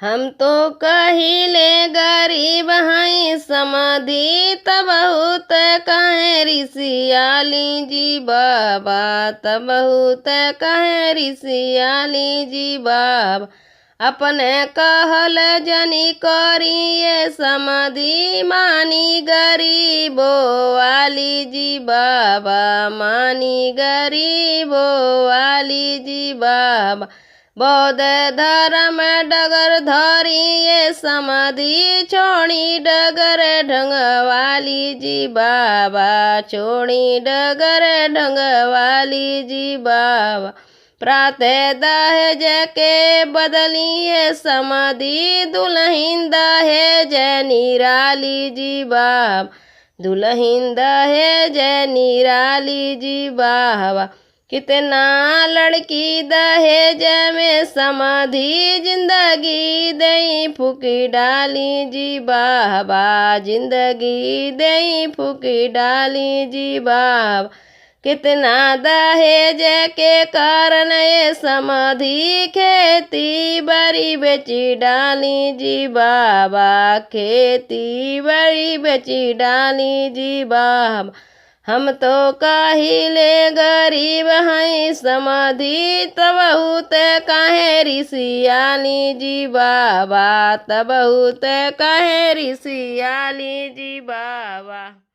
हम तो कहिले गरीब हई समाधि त बहुत कहे ऋषियाली जी बाबा, त बहुत कहे ऋषियाली जी बाबा। अपने कहल जनी करिए समाधि मानी गरीबो वाली जी बाबा, मानी गरीबो वाली जी बाबा। बौद्ध धर्म डगर धरिए समाधि छोड़ी डगर ढंग वाली जी बाबा, छोड़ी डगर ढंग वाली जी बाबा। प्रातः दहेज के बदलिए समाधि दुल्हन दहेज निराली जी बाबा, दुल्हन दहेज निराली जी बाबा। कितना लड़की दहेज में समाधि जिंदगी दई फूकी डाली जी बाबा, जिंदगी दई फूकी डाली जी बाबा। कितना दहेज के कारण ये समाधि खेती बड़ी बेची डाली जी बाबा, खेती बड़ी बेची डाली जी बाबा। हम तो कहिले गरीब हई समाधि त बहुत कहे ऋषियाली जी बाबा, त बहुत कहे ऋषियाली जी बाबा।